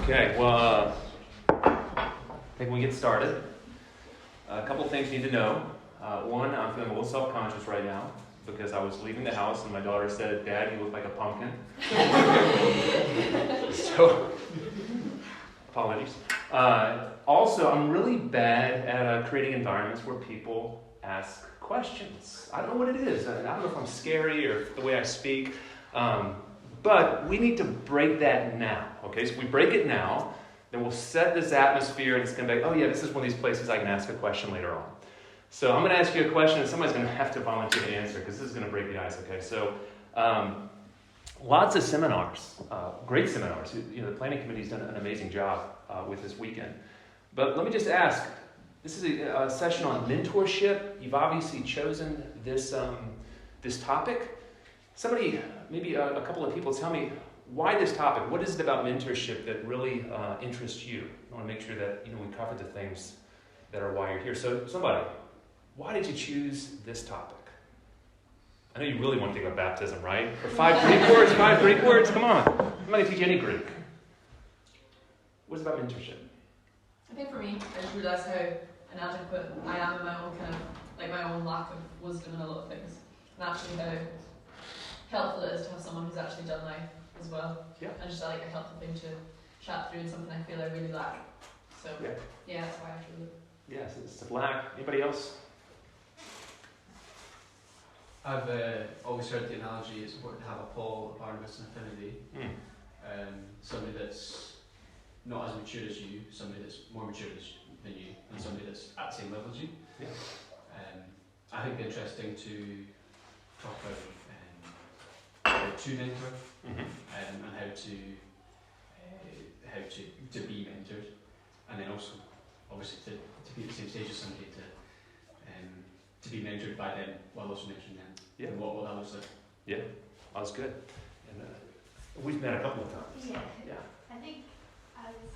Okay, well, I think we get started. A couple things you need to know. One, I'm feeling a little self-conscious right now because I was leaving the house and my daughter said, "Dad, you look like a pumpkin." So, apologies. Also, I'm really bad at creating environments where people ask questions. I don't know what it is. I don't know if I'm scary or the way I speak. But we need to break that now, okay? So if we break it now, then we'll set this atmosphere and it's going to be like, oh yeah, this is one of these places I can ask a question later on. So I'm going to ask you a question and somebody's going to have to volunteer to answer because this is going to break the ice, okay? So lots of seminars, great seminars. You know, the planning committee's done an amazing job with this weekend. But let me just ask, this is a session on mentorship. You've obviously chosen this, this topic. Somebody, maybe a couple of people, tell me why this topic. What is it about mentorship that really interests you? I want to make sure that we cover the things that are why you're here. So, somebody, why did you choose this topic? I know you really want to think about baptism, right? Or 5 Greek words. Come on, I'm not going to teach you any Greek. What's it about mentorship? I think for me, I just realised how inadequate I am in my own my own lack of wisdom in a lot of things, and actually how helpful it is to have someone who's actually done life as well. Yeah. And just like a helpful thing to chat through and something I feel I really lack. So yeah, that's why I chose it. Yes, it's a black. Anybody else? I've always heard the analogy it's important to have a Paul, a Barnard, and a Timothy. Somebody that's not as mature as you, somebody that's more mature than you, and somebody that's at the same level as you. Yeah. I think it'd be interesting to talk about how to mentor and how to be mentored, and then also obviously to be at the same stage as somebody to be mentored by them while also mentoring them. Yeah. And what that looks like. Yeah, that's good. And we've met a couple of times. Yeah. I think I feel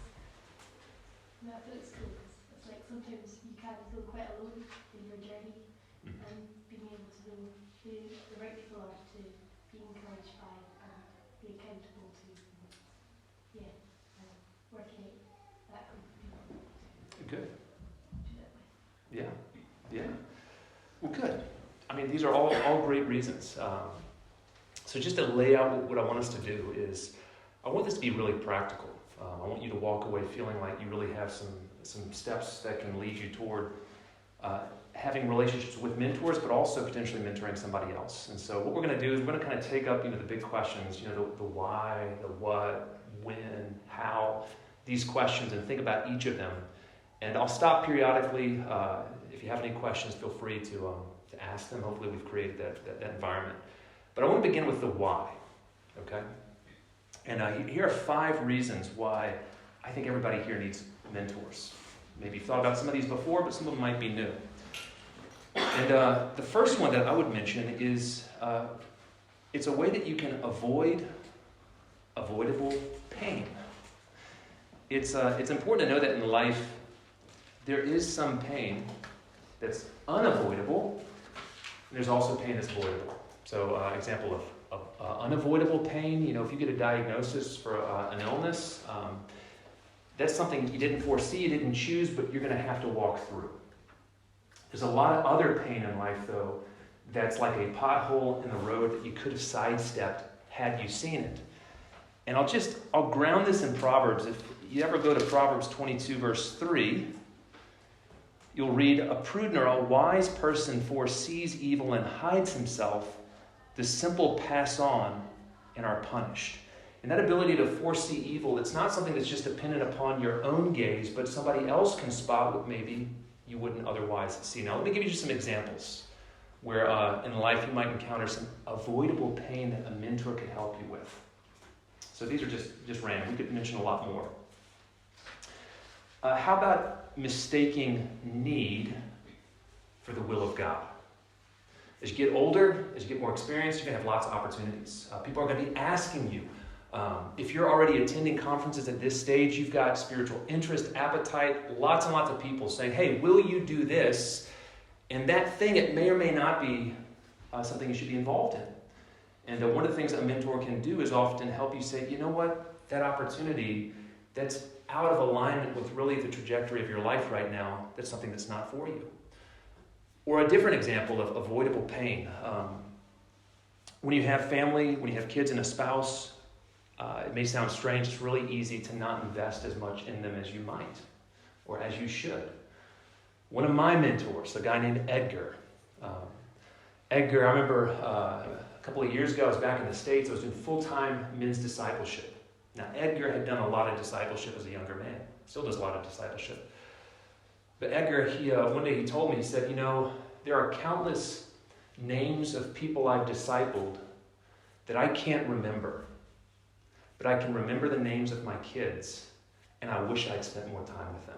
it's cool because it's like sometimes you can feel quite alone in your journey, and being able to know who the right people are to be encouraged by and be accountable to, working out that group of people. Good. Do that way. Yeah. Well, good. I mean, these are all great reasons. So just to lay out what I want us to do is, I want this to be really practical. I want you to walk away feeling like you really have some steps that can lead you toward having relationships with mentors, but also potentially mentoring somebody else. And so what we're going to do is we're going to kind of take up the big questions, the why, the what, when, how, these questions, and think about each of them. And I'll stop periodically. If you have any questions, feel free to ask them. Hopefully we've created that environment. But I want to begin with the why, okay? And here are 5 reasons why I think everybody here needs mentors. Maybe you've thought about some of these before, but some of them might be new. And the first one that I would mention is it's a way that you can avoid avoidable pain. It's important to know that in life there is some pain that's unavoidable, and there's also pain that's avoidable. So example of unavoidable pain, if you get a diagnosis for an illness, that's something you didn't foresee, you didn't choose, but you're going to have to walk through. There's a lot of other pain in life, though, that's like a pothole in the road that you could have sidestepped had you seen it. And I'll ground this in Proverbs. If you ever go to Proverbs 22, verse 3, you'll read, "A prudent or a wise person foresees evil and hides himself. The simple pass on and are punished." And that ability to foresee evil, it's not something that's just dependent upon your own gaze, but somebody else can spot what maybe you wouldn't otherwise see. Now, let me give you just some examples where in life you might encounter some avoidable pain that a mentor could help you with. So these are just random. We could mention a lot more. How about mistaking need for the will of God? As you get older, as you get more experience, you're going to have lots of opportunities. People are going to be asking you. If you're already attending conferences at this stage, you've got spiritual interest, appetite, lots and lots of people saying, "Hey, will you do this?" And that thing, it may or may not be something you should be involved in. And one of the things a mentor can do is often help you say, "You know what? That opportunity that's out of alignment with really the trajectory of your life right now, that's something that's not for you. Or a different example of avoidable pain. When you have family, when you have kids and a spouse, it may sound strange, it's really easy to not invest as much in them as you might, or as you should. One of my mentors, a guy named Edgar. Edgar, I remember a couple of years ago, I was back in the States, I was doing full-time men's discipleship. Now, Edgar had done a lot of discipleship as a younger man, still does a lot of discipleship. But Edgar, one day he told me, he said, there are countless names of people I've discipled that I can't remember, but I can remember the names of my kids, and I wish I'd spent more time with them.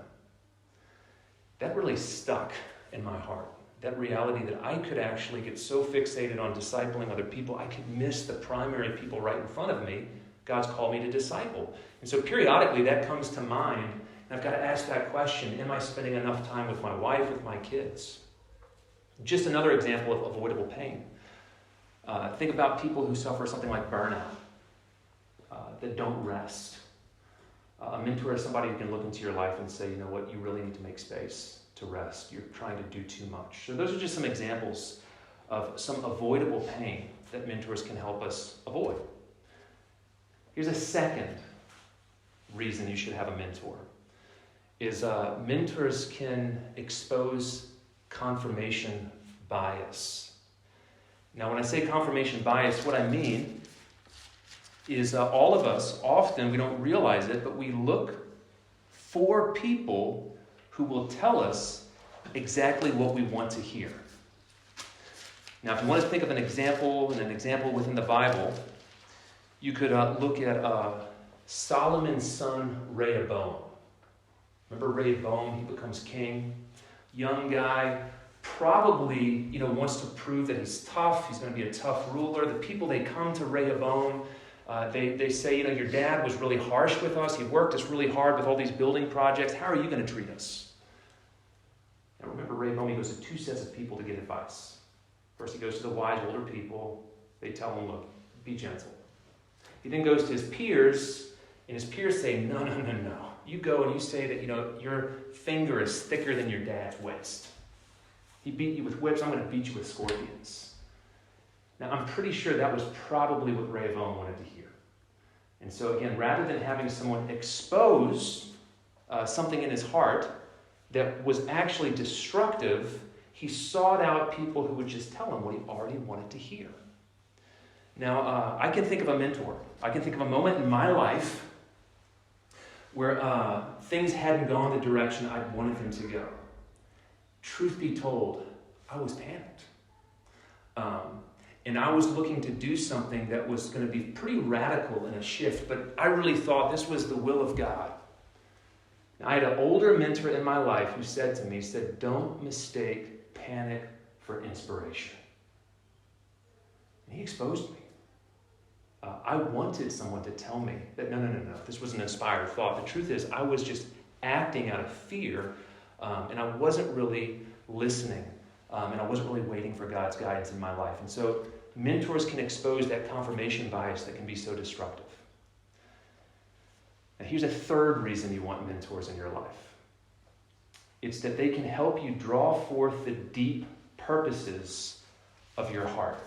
That really stuck in my heart. That reality that I could actually get so fixated on discipling other people, I could miss the primary people right in front of me God's called me to disciple. And so periodically that comes to mind, and I've got to ask that question, am I spending enough time with my wife, with my kids? Just another example of avoidable pain. Think about people who suffer something like burnout, that don't rest. A mentor is somebody who can look into your life and say, you know what, you really need to make space to rest. You're trying to do too much. So those are just some examples of some avoidable pain that mentors can help us avoid. Here's a second reason you should have a mentor, is mentors can expose confirmation bias. Now, when I say confirmation bias, what I mean is all of us, often, we don't realize it, but we look for people who will tell us exactly what we want to hear. Now, if you want to think of an example within the Bible, you could look at Solomon's son, Rehoboam. Remember Rehoboam? He becomes king. Young guy, probably, wants to prove that he's tough. He's going to be a tough ruler. The people, they come to Rehoboam. They say, your dad was really harsh with us. He worked us really hard with all these building projects. How are you going to treat us? Now remember, Rehoboam, he goes to two sets of people to get advice. First, he goes to the wise older people. They tell him, look, be gentle. He then goes to his peers, and his peers say, no. You go and you say that, your finger is thicker than your dad's waist. He beat you with whips, I'm going to beat you with scorpions. Now, I'm pretty sure that was probably what Rehoboam wanted to hear. And so again, rather than having someone expose something in his heart that was actually destructive, he sought out people who would just tell him what he already wanted to hear. Now, I can think of a mentor. I can think of a moment in my life where things hadn't gone the direction I wanted them to go. Truth be told, I was panicked. And I was looking to do something that was going to be pretty radical in a shift, but I really thought this was the will of God. Now, I had an older mentor in my life who said to me, don't mistake panic for inspiration. And he exposed me. I wanted someone to tell me that, no, this was an inspired thought. The truth is, I was just acting out of fear, and I wasn't really listening, and I wasn't really waiting for God's guidance in my life. And so mentors can expose that confirmation bias that can be so destructive. Now, here's a third reason you want mentors in your life. It's that they can help you draw forth the deep purposes of your heart.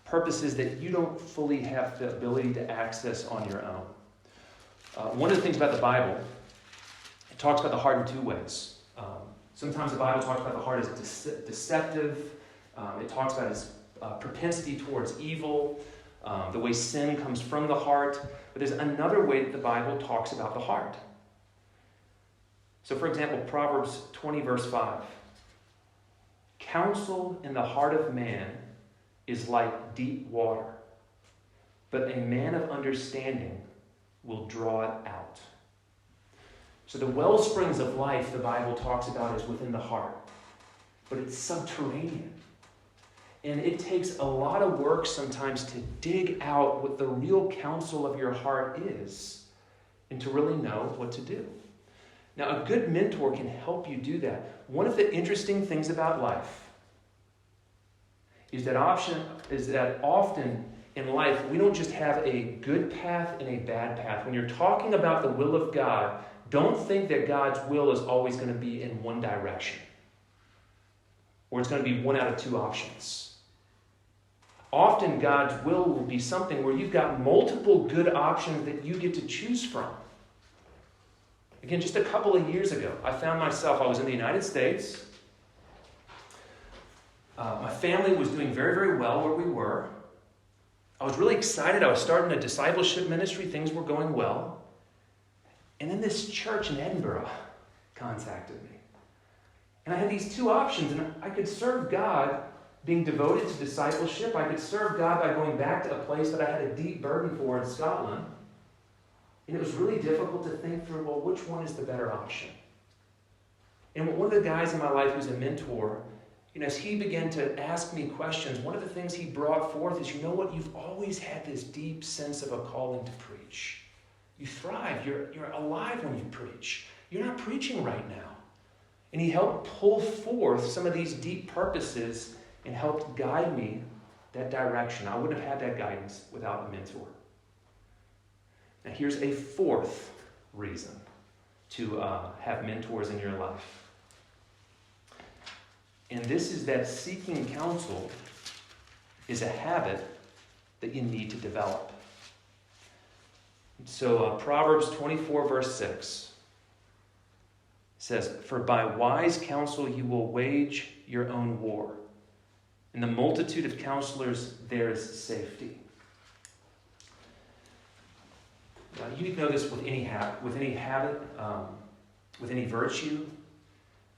Purposes that you don't fully have the ability to access on your own. One of the things about the Bible, it talks about the heart in two ways. Sometimes the Bible talks about the heart as deceptive. It talks about its propensity towards evil, the way sin comes from the heart. But there's another way that the Bible talks about the heart. So, for example, Proverbs 20, verse 5. Counsel in the heart of man is like deep water, but a man of understanding will draw it out. So the well springs of life the Bible talks about is within the heart, but it's subterranean. And it takes a lot of work sometimes to dig out what the real counsel of your heart is and to really know what to do. Now, a good mentor can help you do that. One of the interesting things about life is that often in life, we don't just have a good path and a bad path. When you're talking about the will of God, don't think that God's will is always going to be in one direction, or it's going to be one out of two options. Often God's will be something where you've got multiple good options that you get to choose from. Again, just a couple of years ago, I found myself, I was in the United States. My family was doing very, very well where we were. I was really excited. I was starting a discipleship ministry. Things were going well. And then this church in Edinburgh contacted me. And I had these two options. And I could serve God being devoted to discipleship. I could serve God by going back to a place that I had a deep burden for in Scotland. And it was really difficult to think through, well, which one is the better option? And one of the guys in my life who's a mentor, as he began to ask me questions, one of the things he brought forth is, you know what? You've always had this deep sense of a calling to preach. You thrive. You're alive when you preach. You're not preaching right now. And he helped pull forth some of these deep purposes and helped guide me that direction. I wouldn't have had that guidance without a mentor. Now here's a fourth reason to have mentors in your life. And this is that seeking counsel is a habit that you need to develop. So Proverbs 24 verse 6 says, "For by wise counsel you will wage your own war. In the multitude of counselors there is safety." You know this with any habit, with any virtue.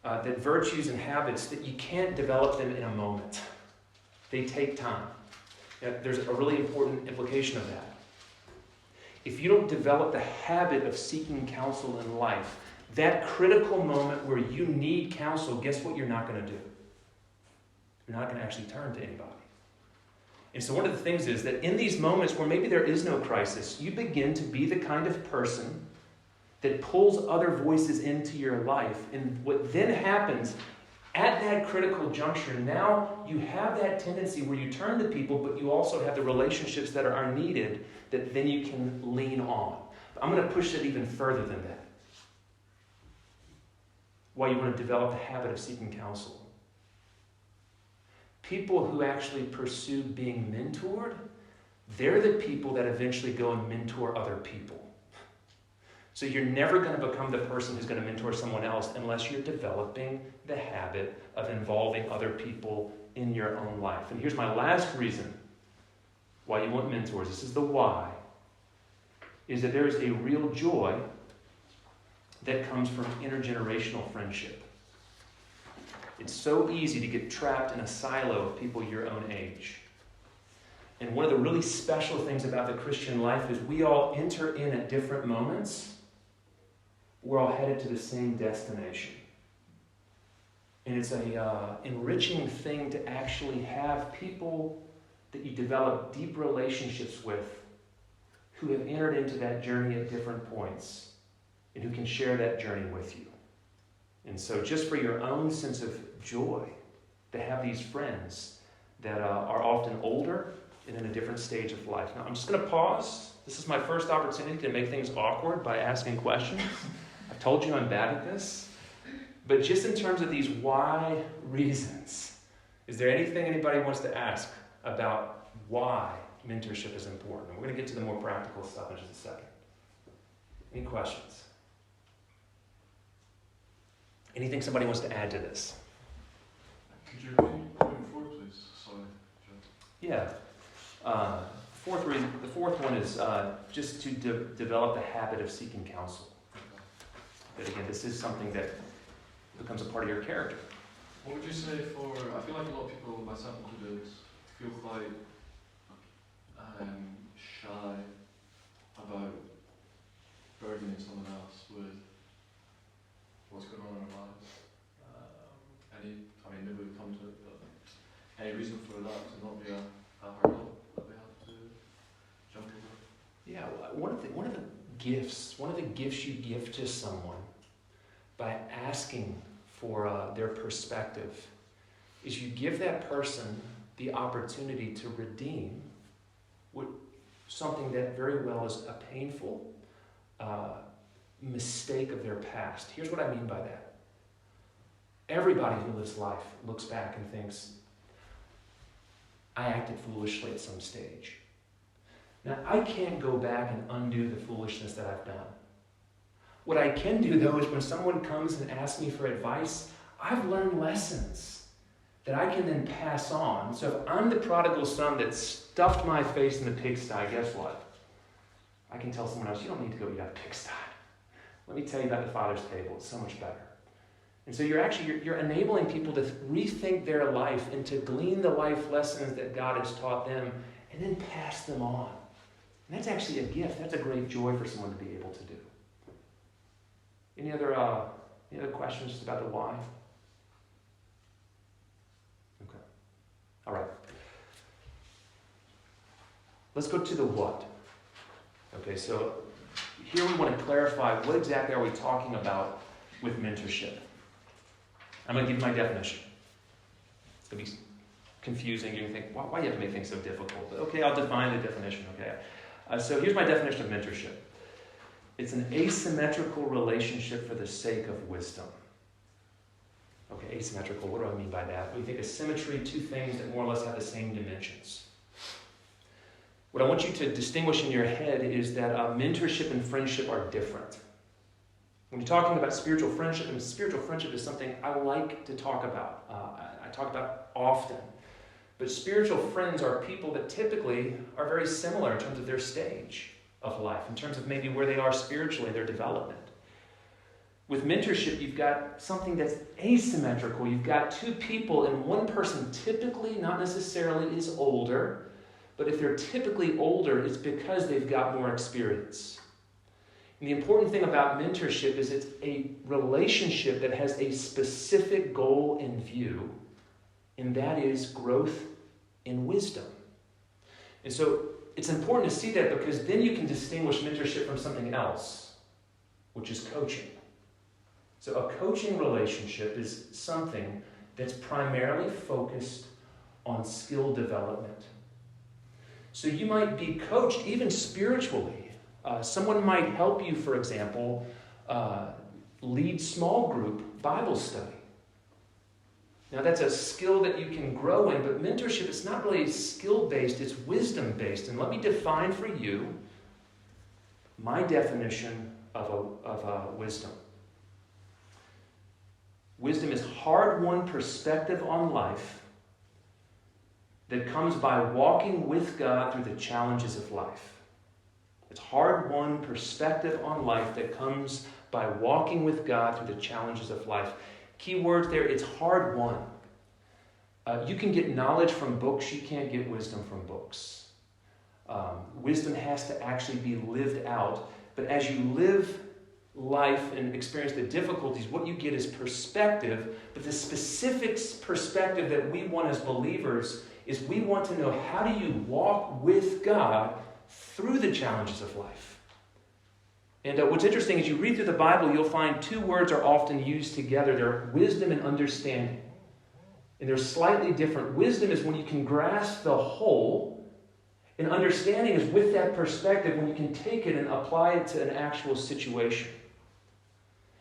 That virtues and habits, that you can't develop them in a moment. They take time. There's a really important implication of that. If you don't develop the habit of seeking counsel in life, that critical moment where you need counsel, guess what you're not going to do? You're not going to actually turn to anybody. And so one of the things is that in these moments where maybe there is no crisis, you begin to be the kind of person that pulls other voices into your life. And what then happens at that critical juncture, now you have that tendency where you turn to people, but you also have the relationships that are needed that then you can lean on. But I'm going to push it even further than that. Why you want to develop the habit of seeking counsel. People who actually pursue being mentored, they're the people that eventually go and mentor other people. So you're never going to become the person who's going to mentor someone else unless you're developing the habit of involving other people in your own life. And here's my last reason why you want mentors. This is the why. Is that there is a real joy that comes from intergenerational friendship. It's so easy to get trapped in a silo of people your own age. And one of the really special things about the Christian life is we all enter in at different moments. We're all headed to the same destination. And it's an enriching thing to actually have people that you develop deep relationships with who have entered into that journey at different points and who can share that journey with you. And so just for your own sense of joy, to have these friends that are often older and in a different stage of life. Now, I'm just going to pause. This is my first opportunity to make things awkward by asking questions. I've told you I'm bad at this. But just in terms of these why reasons, is there anything anybody wants to ask about why mentorship is important? And we're going to get to the more practical stuff in just a second. Any questions? Anything somebody wants to add to this? Could you repeat point 4, please? Sorry, Joe. Yeah. The fourth one is just to develop the habit of seeking counsel. But again, this is something that becomes a part of your character. What would you say for, I feel like a lot of people, myself included, feel quite shy about burdening someone else with what's going on in their lives. Maybe we've come to it, but any reason for that to not be a hurdle that we have to jump over? Yeah, one of the gifts you give to someone by asking for their perspective is you give that person the opportunity to redeem something that very well is a painful mistake of their past. Here's what I mean by that. Everybody who lives life looks back and thinks, I acted foolishly at some stage. Now, I can't go back and undo the foolishness that I've done. What I can do, though, is when someone comes and asks me for advice, I've learned lessons that I can then pass on. So if I'm the prodigal son that stuffed my face in the pigsty, guess what? I can tell someone else, you don't need to go eat at a pigsty. Let me tell you about the Father's table. It's so much better. And so you're enabling people to rethink their life and to glean the life lessons that God has taught them and then pass them on. And that's actually a gift. That's a great joy for someone to be able to do. Any other questions just about the why? Okay. All right. Let's go to the what. Okay, so here we want to clarify what exactly are we talking about with mentorship. I'm going to give you my definition. It's going to be confusing. You're going to think, why do you have to make things so difficult? But okay, I'll define the definition, okay? So here's my definition of mentorship. It's an asymmetrical relationship for the sake of wisdom. Okay, asymmetrical, what do I mean by that? We think of symmetry, two things that more or less have the same dimensions. What I want you to distinguish in your head is that mentorship and friendship are different. When you're talking about spiritual friendship, and spiritual friendship is something I like to talk about. I talk about often. But spiritual friends are people that typically are very similar in terms of their stage of life, in terms of maybe where they are spiritually, their development. With mentorship, you've got something that's asymmetrical. You've got two people, and one person typically, not necessarily, is older. But if they're typically older, it's because they've got more experience. And the important thing about mentorship is it's a relationship that has a specific goal in view, and that is growth in wisdom. And so it's important to see that because then you can distinguish mentorship from something else, which is coaching. So a coaching relationship is something that's primarily focused on skill development. So you might be coached even spiritually. Someone might help you, for example, lead small group Bible study. Now that's a skill that you can grow in, but mentorship is not really skill-based, it's wisdom-based. And let me define for you my definition of wisdom. Wisdom is hard-won perspective on life that comes by walking with God through the challenges of life. It's hard-won perspective on life that comes by walking with God through the challenges of life. Key words there, it's hard-won. You can get knowledge from books, you can't get wisdom from books. Wisdom has to actually be lived out. But as you live life and experience the difficulties, what you get is perspective. But the specific perspective that we want as believers is we want to know, how do you walk with God through the challenges of life? And what's interesting is you read through the Bible, you'll find two words are often used together. They're wisdom and understanding. And they're slightly different. Wisdom is when you can grasp the whole, and understanding is with that perspective when you can take it and apply it to an actual situation.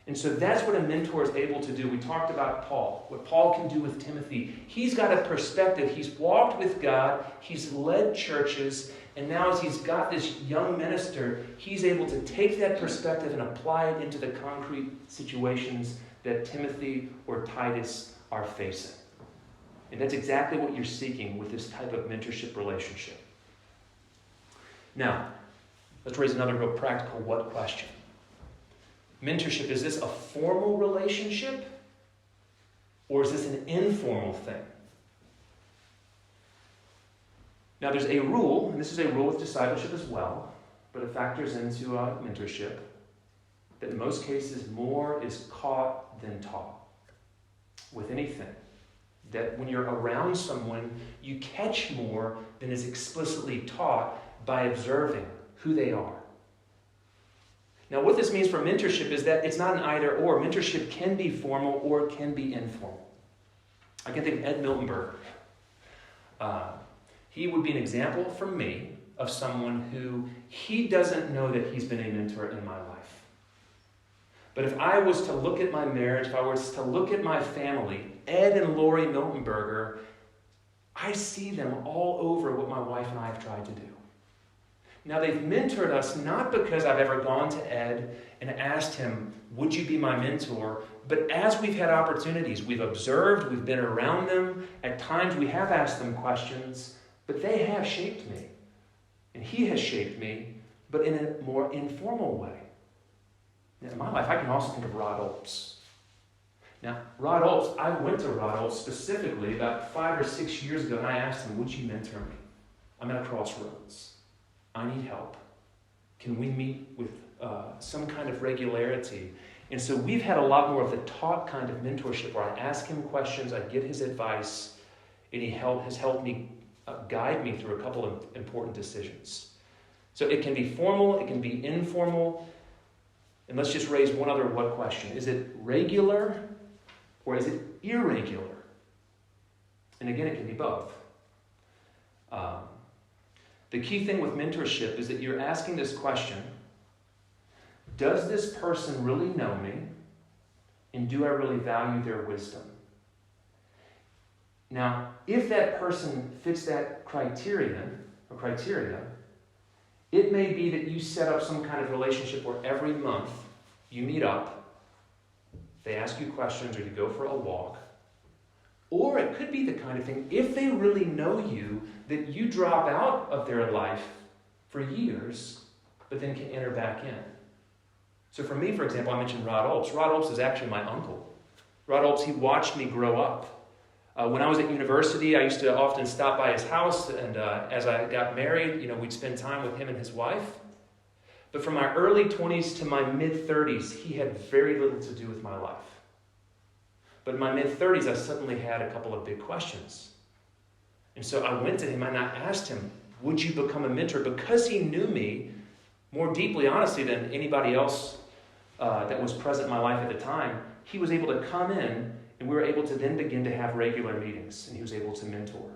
And so that's what a mentor is able to do. We talked about Paul, what Paul can do with Timothy. He's got a perspective. He's walked with God. He's led churches. And now as he's got this young minister, he's able to take that perspective and apply it into the concrete situations that Timothy or Titus are facing. And that's exactly what you're seeking with this type of mentorship relationship. Now, let's raise another real practical what question. Mentorship, is this a formal relationship or is this an informal thing? Now there's a rule, and this is a rule with discipleship as well, but it factors into mentorship, that in most cases more is caught than taught with anything. That when you're around someone, you catch more than is explicitly taught by observing who they are. Now, what this means for mentorship is that it's not an either or. Mentorship can be formal or it can be informal. I can think of Ed Miltenberg. He would be an example for me of someone who he doesn't know that he's been a mentor in my life. But if I was to look at my marriage, if I was to look at my family, Ed and Lori Miltenberger, I see them all over what my wife and I have tried to do. Now, they've mentored us not because I've ever gone to Ed and asked him, would you be my mentor? But as we've had opportunities, we've observed, we've been around them. At times we have asked them questions, but they have shaped me. And he has shaped me, but in a more informal way. Now, in my life, I can also think of Rod Olds. Now, Rod Olds, I went to Rod Olds specifically about 5 or 6 years ago, and I asked him, would you mentor me? I'm at a crossroads. I need help. Can we meet with some kind of regularity? And so we've had a lot more of the taught kind of mentorship where I ask him questions, I get his advice, and he has helped me guide me through a couple of important decisions. So it can be formal, it can be informal. And let's just raise one other what question. Is it regular or is it irregular? And again, it can be both. The key thing with mentorship is that you're asking this question, does this person really know me? And do I really value their wisdom? Now, if that person fits that criteria, it may be that you set up some kind of relationship where every month you meet up, they ask you questions or you go for a walk. Or it could be the kind of thing, if they really know you, that you drop out of their life for years, but then can enter back in. So for me, for example, I mentioned Rod Olds. Rod Olds is actually my uncle. Rod Olds, he watched me grow up. When I was at university, I used to often stop by his house, and as I got married, we'd spend time with him and his wife. But from my early 20s to my mid-30s, he had very little to do with my life. But in my mid-30s, I suddenly had a couple of big questions. And so I went to him and I asked him, would you become a mentor? Because he knew me more deeply, honestly, than anybody else that was present in my life at the time, he was able to come in and we were able to then begin to have regular meetings and he was able to mentor.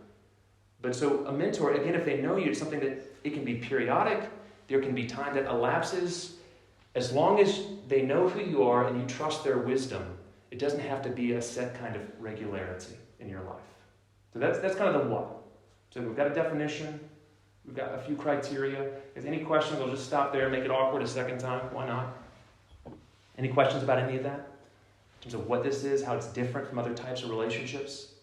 But so a mentor, again, if they know you, it's something that it can be periodic. There can be time that elapses. As long as they know who you are and you trust their wisdom, it doesn't have to be a set kind of regularity in your life. So that's kind of the what. So we've got a definition. We've got a few criteria. If there's any questions, I'll just stop there and make it awkward a second time. Why not? Any questions about any of that? In terms of what this is, how it's different from other types of relationships?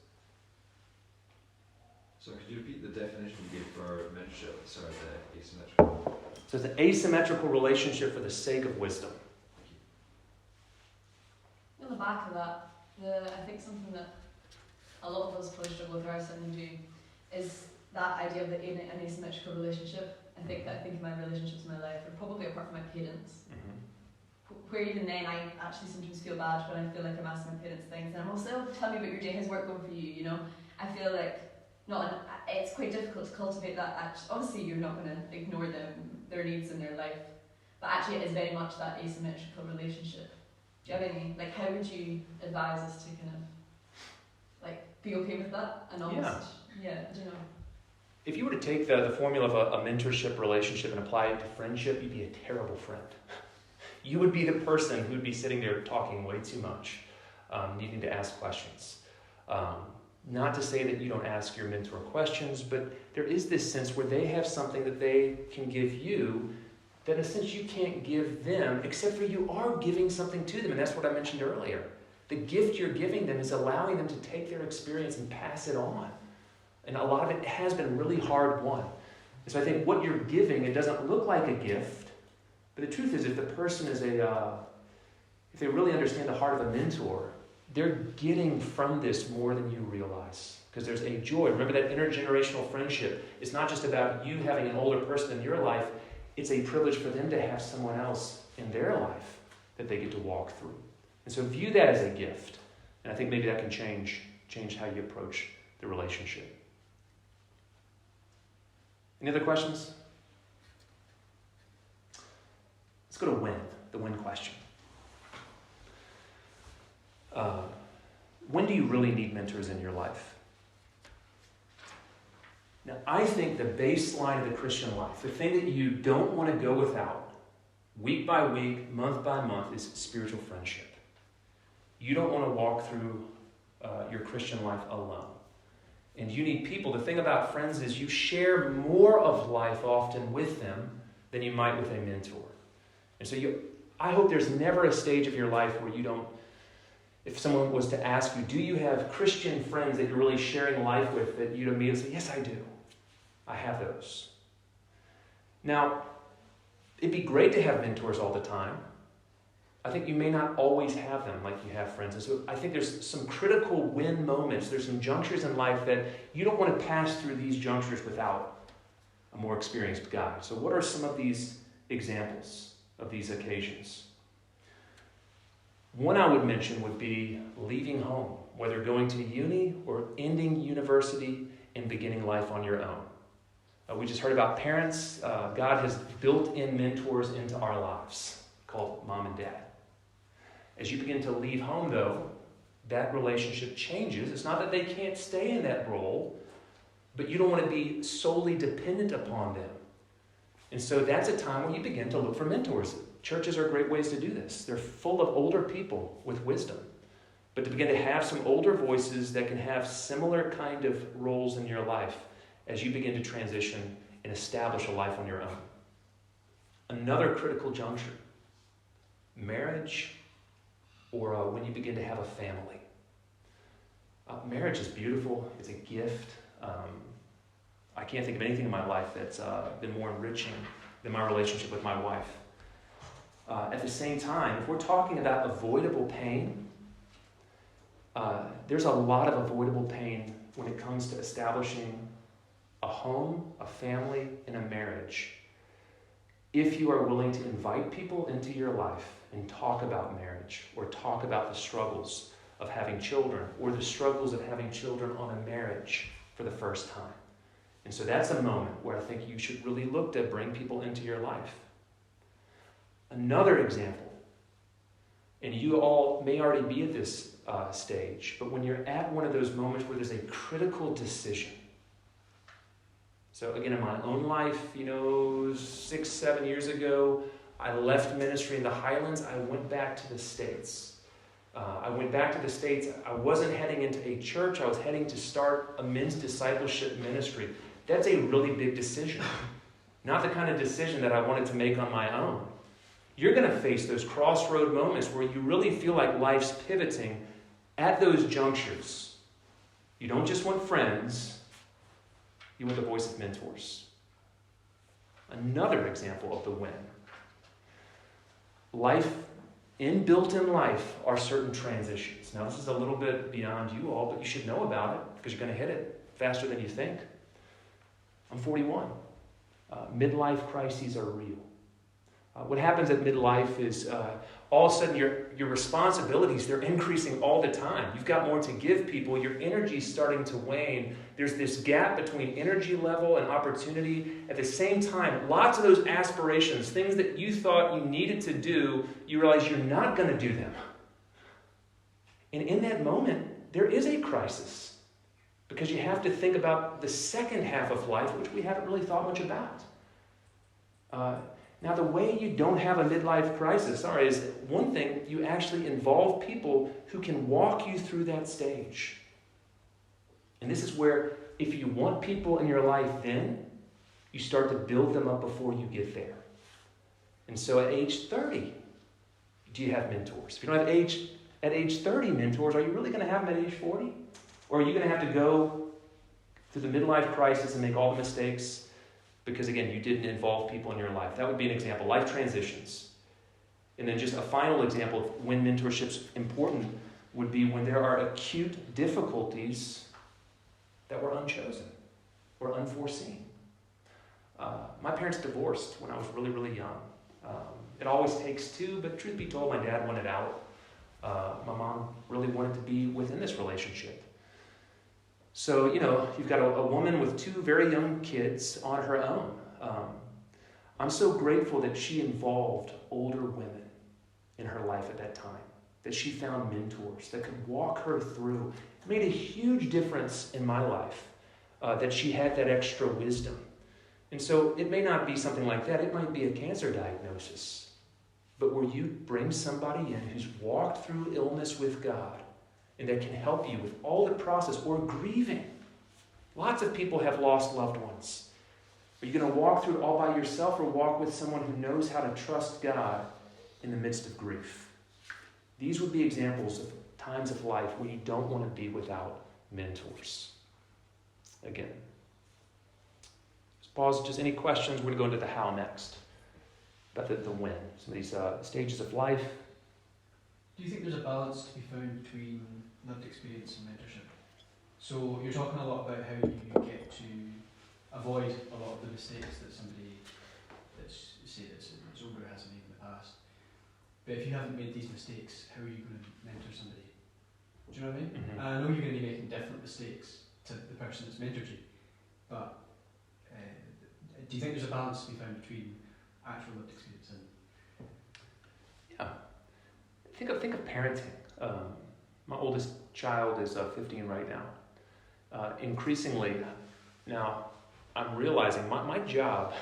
So could you repeat the definition you gave for mentorship? Sorry, the asymmetrical. So it's an asymmetrical relationship for the sake of wisdom. On the back of that, I think something that a lot of us probably struggle with, or I certainly do, is that idea of an asymmetrical relationship. I think of my relationships in my life, or probably apart from my parents, where even then I actually sometimes feel bad when I feel like I'm asking my parents things, and I'm also, oh, tell me about your day, how's work going for you, I feel like it's quite difficult to cultivate that. Obviously you're not going to ignore their needs in their life, but actually it is very much that asymmetrical relationship. Do you have any, how would you advise us to kind of, be okay with that? And almost, I don't know. If you were to take the formula of a mentorship relationship and apply it to friendship, you'd be a terrible friend. You would be the person who would be sitting there talking way too much, needing to ask questions. Not to say that you don't ask your mentor questions, but there is this sense where they have something that they can give you that in a sense you can't give them, except for you are giving something to them, and that's what I mentioned earlier. The gift you're giving them is allowing them to take their experience and pass it on. And a lot of it has been really hard won. And so I think what you're giving, it doesn't look like a gift, but the truth is if the person is if they really understand the heart of a mentor, they're getting from this more than you realize. Because there's a joy. Remember that intergenerational friendship. It's not just about you having an older person in your life. It's a privilege for them to have someone else in their life that they get to walk through. And so view that as a gift. And I think maybe that can change how you approach the relationship. Any other questions? Let's go to the when question. When do you really need mentors in your life? Now, I think the baseline of the Christian life, the thing that you don't want to go without, week by week, month by month, is spiritual friendship. You don't want to walk through your Christian life alone. And you need people. The thing about friends is you share more of life often with them than you might with a mentor. And so I hope there's never a stage of your life where you don't, if someone was to ask you, do you have Christian friends that you're really sharing life with, that you'd immediately say, yes, I do. I have those. Now, it'd be great to have mentors all the time. I think you may not always have them like you have friends. And so I think there's some critical win moments. There's some junctures in life that you don't want to pass through these junctures without a more experienced guide. So what are some of these examples of these occasions? One I would mention would be leaving home, whether going to uni or ending university and beginning life on your own. We just heard about parents. God has built in mentors into our lives called mom and dad. As you begin to leave home, though, that relationship changes. It's not that they can't stay in that role, but you don't want to be solely dependent upon them. And so that's a time when you begin to look for mentors. Churches are great ways to do this. They're full of older people with wisdom. But to begin to have some older voices that can have similar kind of roles in your life as you begin to transition and establish a life on your own. Another critical juncture, marriage, or when you begin to have a family. Marriage is beautiful. It's a gift. I can't think of anything in my life that's been more enriching than my relationship with my wife. At the same time, if we're talking about avoidable pain, there's a lot of avoidable pain when it comes to establishing a home, a family, and a marriage. If you are willing to invite people into your life and talk about marriage, or talk about the struggles of having children, or the struggles of having children on a marriage for the first time. And so that's a moment where I think you should really look to bring people into your life. Another example, and you all may already be at this stage, but when you're at one of those moments where there's a critical decision. So again, in my own life, 6-7 years ago, I left ministry in the Highlands. I went back to the States. I wasn't heading into a church. I was heading to start a men's discipleship ministry. That's a really big decision. Not the kind of decision that I wanted to make on my own. You're going to face those crossroad moments where you really feel like life's pivoting at those junctures. You don't just want friends. You want the voice of mentors. Another example of the win. Inbuilt in life are certain transitions. Now, this is a little bit beyond you all, but you should know about it because you're going to hit it faster than you think. I'm 41. Midlife crises are real. What happens at midlife is all of a sudden your responsibilities, they're increasing all the time. You've got more to give people. Your energy's starting to wane. There's this gap between energy level and opportunity. At the same time, lots of those aspirations, things that you thought you needed to do, you realize you're not going to do them. And in that moment, there is a crisis because you have to think about the second half of life, which we haven't really thought much about. Now, the way you don't have a midlife crisis, is one thing, you actually involve people who can walk you through that stage. And this is where, if you want people in your life then, you start to build them up before you get there. And so at age 30, do you have mentors? If you don't have at age 30 mentors, are you really going to have them at age 40? Or are you going to have to go through the midlife crisis and make all the mistakes because, again, you didn't involve people in your life? That would be an example. Life transitions. And then just a final example of when mentorship's important would be when there are acute difficulties that were unchosen or unforeseen. My parents divorced when I was really, really young. It always takes two, but truth be told, my dad wanted out. My mom really wanted to be within this relationship. So, you've got a woman with two very young kids on her own. I'm so grateful that she involved older women in her life at that time, that she found mentors that could walk her through. It made a huge difference in my life that she had that extra wisdom. And so it may not be something like that. It might be a cancer diagnosis. But where you bring somebody in who's walked through illness with God and that can help you with all the process, or grieving. Lots of people have lost loved ones. Are you going to walk through it all by yourself, or walk with someone who knows how to trust God in the midst of grief? These would be examples of times of life where you don't want to be without mentors. Again, just pause. Just any questions? We're going to go into the how next. About the when. Some of these stages of life. Do you think there's a balance to be found between lived experience and mentorship? So you're talking a lot about how you get to avoid a lot of the mistakes that somebody that's older has made in the past. But if you haven't made these mistakes, how are you going to mentor somebody? Do you know what I mean? Mm-hmm. And I know you're going to be making different mistakes to the person that's mentored you, but do you think there's a balance to be found between actual lived experience and... Yeah. Think of parenting. My oldest child is 15 right now. Increasingly, now I'm realizing my job,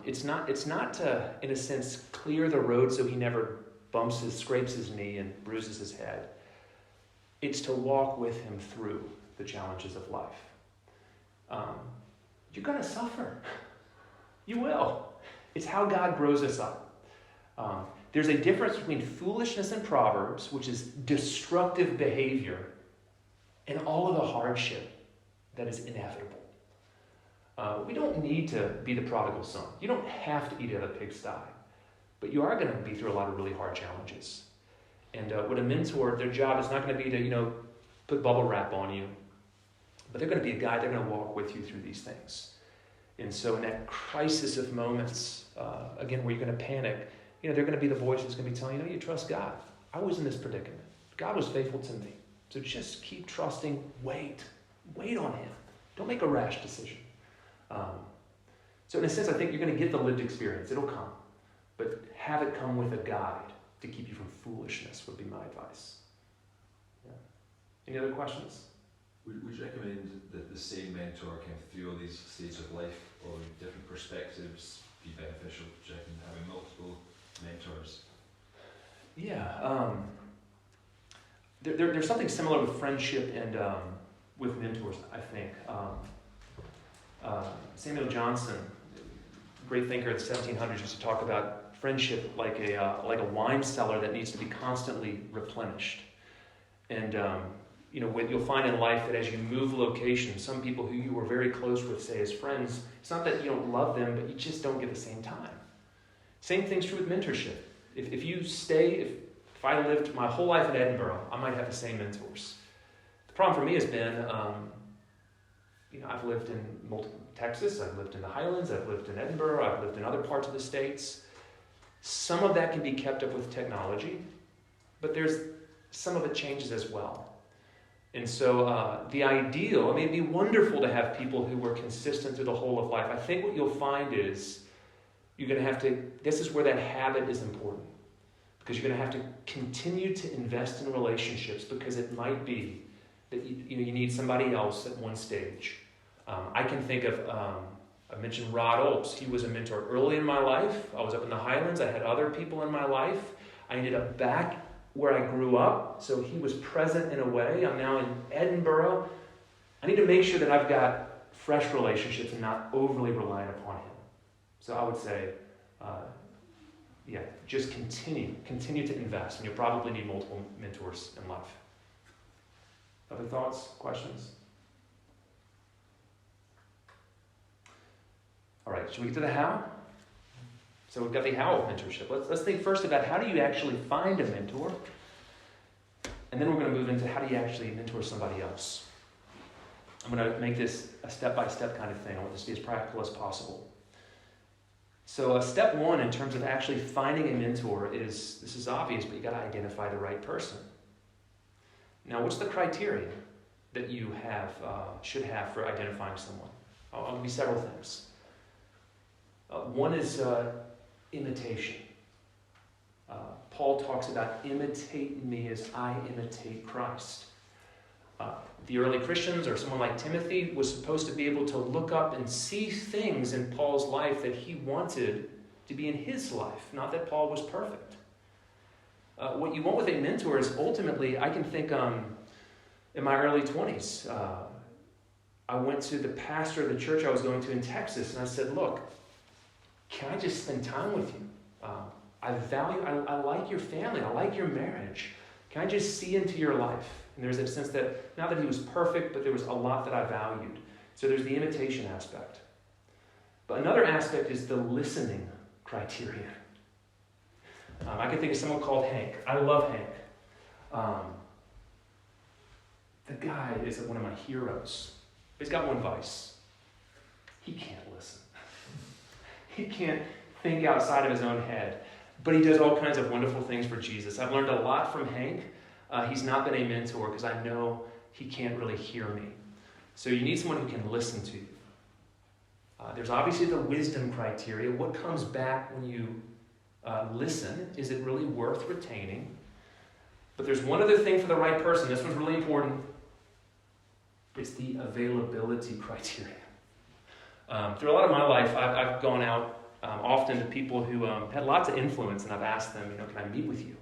it's not to, in a sense, clear the road so he never scrapes his knee and bruises his head. It's to walk with him through the challenges of life. You're going to suffer. You will. It's how God grows us up. There's a difference between foolishness in Proverbs, which is destructive behavior, and all of the hardship that is inevitable. We don't need to be the prodigal son. You don't have to eat out of the pigsty, but you are going to be through a lot of really hard challenges. And with a mentor, their job is not going to be to, put bubble wrap on you, but they're going to be a guide. They're going to walk with you through these things. And so in that crisis of moments, again, where you're going to panic, they're going to be the voice that's going to be telling you, you trust God. I was in this predicament. God was faithful to me. So just keep trusting. Wait on him. Don't make a rash decision. So in a sense, I think you're going to get the lived experience. It'll come. But have it come with a guide to keep you from foolishness would be my advice. Yeah. Any other questions? Would you recommend that the same mentor through all these stages of life or different perspectives be beneficial? Do you reckon having multiple mentors? Yeah. There's something similar with friendship and with mentors, I think. Samuel Johnson, great thinker in the 1700s, used to talk about friendship like a wine cellar that needs to be constantly replenished. And what you'll find in life that as you move locations, some people who you were very close with, say as friends, it's not that you don't love them, but you just don't get the same time. Same thing's true with mentorship. If you stay, if I lived my whole life in Edinburgh, I might have the same mentors. The problem for me has been, I've lived in Texas, I've lived in the Highlands, I've lived in Edinburgh, I've lived in other parts of the States. Some of that can be kept up with technology, but some of it changes as well. And so the ideal, it'd be wonderful to have people who were consistent through the whole of life. I think what you'll find is you're going to have to, this is where that habit is important. Because you're going to have to continue to invest in relationships, because it might be that you need somebody else at one stage. I can think of, I mentioned Rod Olds. He was a mentor early in my life. I was up in the Highlands. I had other people in my life. I ended up back where I grew up, so he was present in a way. I'm now in Edinburgh. I need to make sure that I've got fresh relationships and not overly reliant upon him. So I would say, just continue to invest, and you'll probably need multiple mentors in life. Other thoughts, questions? All right, should we get to the how? So we've got the how of mentorship. Let's think first about how do you actually find a mentor, and then we're going to move into how do you actually mentor somebody else. I'm going to make this a step-by-step kind of thing. I want this to be as practical as possible. So step one in terms of actually finding a mentor is, this is obvious, but you got to identify the right person. Now, what's the criteria that you should have for identifying someone? I'll give you several things. One is imitation. Paul talks about imitate me as I imitate Christ. The early Christians, or someone like Timothy, was supposed to be able to look up and see things in Paul's life that he wanted to be in his life. Not that Paul was perfect. What you want with a mentor is ultimately, I can think in my early 20s, I went to the pastor of the church I was going to in Texas, and I said, look, can I just spend time with you? I like your family. I like your marriage. Can I just see into your life? And there's a sense that, not that he was perfect, but there was a lot that I valued. So there's the imitation aspect. But another aspect is the listening criteria. I can think of someone called Hank. I love Hank. The guy is one of my heroes. He's got one vice. He can't listen. He can't think outside of his own head. But he does all kinds of wonderful things for Jesus. I've learned a lot from Hank. He's not been a mentor because I know he can't really hear me. So you need someone who can listen to you. There's obviously the wisdom criteria. What comes back when you listen? Is it really worth retaining? But there's one other thing for the right person. This one's really important. It's the availability criteria. Through a lot of my life, I've gone out often to people who had lots of influence, and I've asked them, can I meet with you?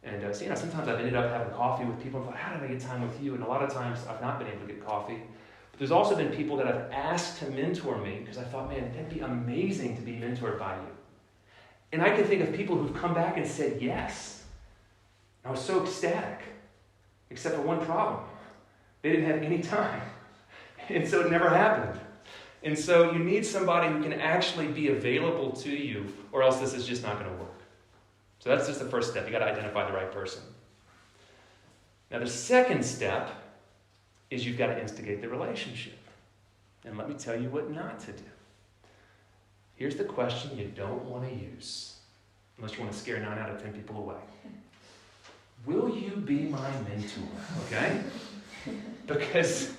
And sometimes I've ended up having coffee with people and thought, how did I get time with you? And a lot of times I've not been able to get coffee. But there's also been people that I've asked to mentor me because I thought, man, that'd be amazing to be mentored by you. And I can think of people who've come back and said yes. I was so ecstatic, except for one problem. They didn't have any time. And so it never happened. And so you need somebody who can actually be available to you, or else this is just not going to work. So that's just the first step. You got to identify the right person. Now the second step is you've got to instigate the relationship. And let me tell you what not to do. Here's the question you don't want to use, unless you want to scare 9 out of 10 people away. Will you be my mentor? Okay? Because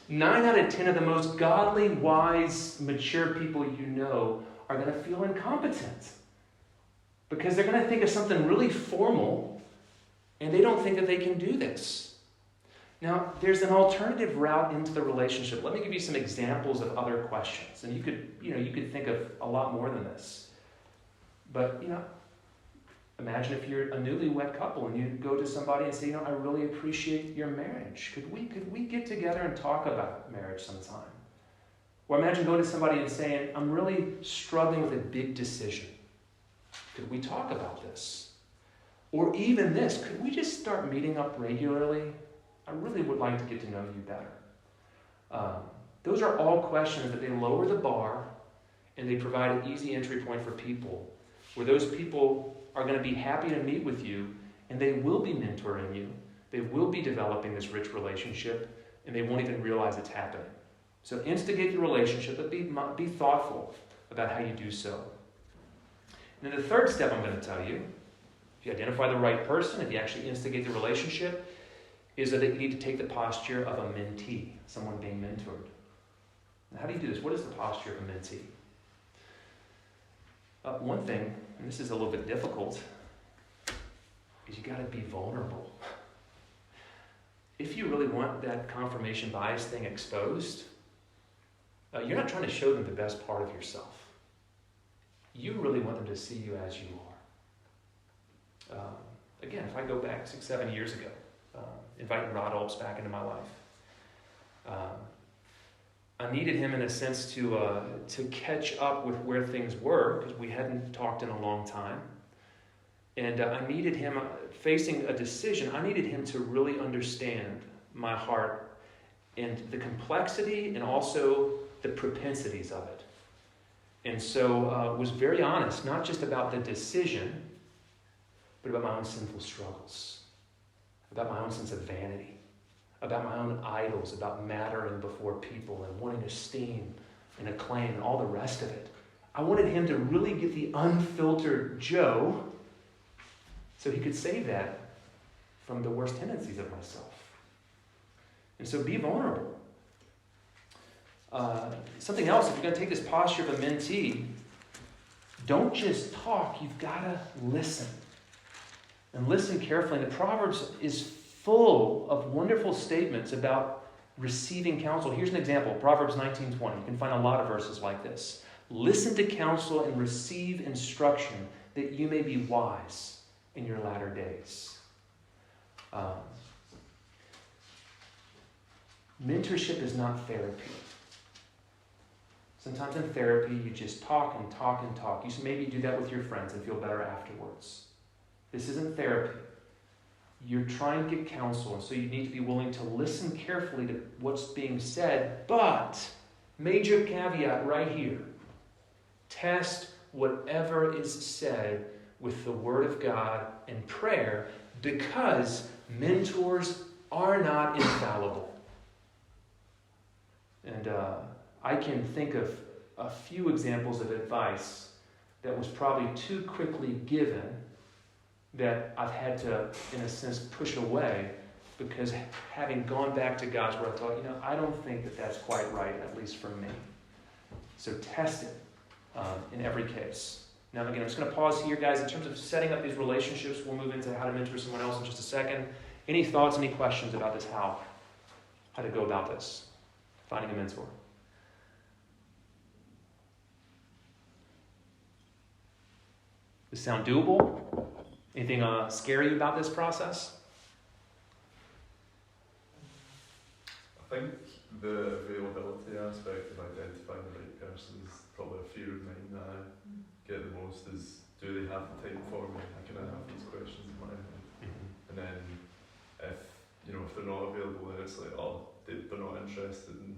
9 out of 10 of the most godly, wise, mature people you know are going to feel incompetent. Because they're going to think of something really formal, and they don't think that they can do this. Now, there's an alternative route into the relationship. Let me give you some examples of other questions. And you could think of a lot more than this. But, imagine if you're a newlywed couple and you go to somebody and say, I really appreciate your marriage. Could we get together and talk about marriage sometime? Or imagine going to somebody and saying, I'm really struggling with a big decision. Could we talk about this? Or even this, could we just start meeting up regularly? I really would like to get to know you better. Those are all questions that they lower the bar and they provide an easy entry point for people where those people are going to be happy to meet with you and they will be mentoring you. They will be developing this rich relationship and they won't even realize it's happening. So instigate the relationship, but be thoughtful about how you do so. And then the third step I'm going to tell you, if you identify the right person, if you actually instigate the relationship, is that you need to take the posture of a mentee, someone being mentored. Now, how do you do this? What is the posture of a mentee? One thing, and this is a little bit difficult, is you got to be vulnerable. If you really want that confirmation bias thing exposed, you're not trying to show them the best part of yourself. You really want them to see you as you are. Again, if I go back 6-7 years ago, inviting Rod Olps back into my life, I needed him in a sense to catch up with where things were because we hadn't talked in a long time. And I needed him, facing a decision, I needed him to really understand my heart and the complexity and also the propensities of it. And so was very honest, not just about the decision, but about my own sinful struggles, about my own sense of vanity, about my own idols, about mattering before people and wanting esteem and acclaim and all the rest of it. I wanted him to really get the unfiltered Joe so he could save that from the worst tendencies of myself. And so be vulnerable. Something else, if you're going to take this posture of a mentee, don't just talk, you've got to listen. And listen carefully. And the Proverbs is full of wonderful statements about receiving counsel. Here's an example, Proverbs 19:20. You can find a lot of verses like this. Listen to counsel and receive instruction that you may be wise in your latter days. Mentorship is not therapy. Sometimes in therapy, you just talk and talk and talk. You should maybe do that with your friends and feel better afterwards. This isn't therapy. You're trying to get counsel, and so you need to be willing to listen carefully to what's being said, but major caveat right here. Test whatever is said with the Word of God and prayer, because mentors are not infallible. And I can think of a few examples of advice that was probably too quickly given that I've had to, in a sense, push away, because having gone back to God's Word, I thought, I don't think that that's quite right, at least for me. So test it in every case. Now, again, I'm just going to pause here, guys. In terms of setting up these relationships, we'll move into how to mentor someone else in just a second. Any thoughts, any questions about this? How to go about this? Finding a mentor. Does this sound doable? Anything scary about this process? I think the availability aspect of identifying the right person is probably a fear of mine that I get the most is, do they have the time for me? Can I have these questions in my head? And then if they're not available, then it's like, they're not interested in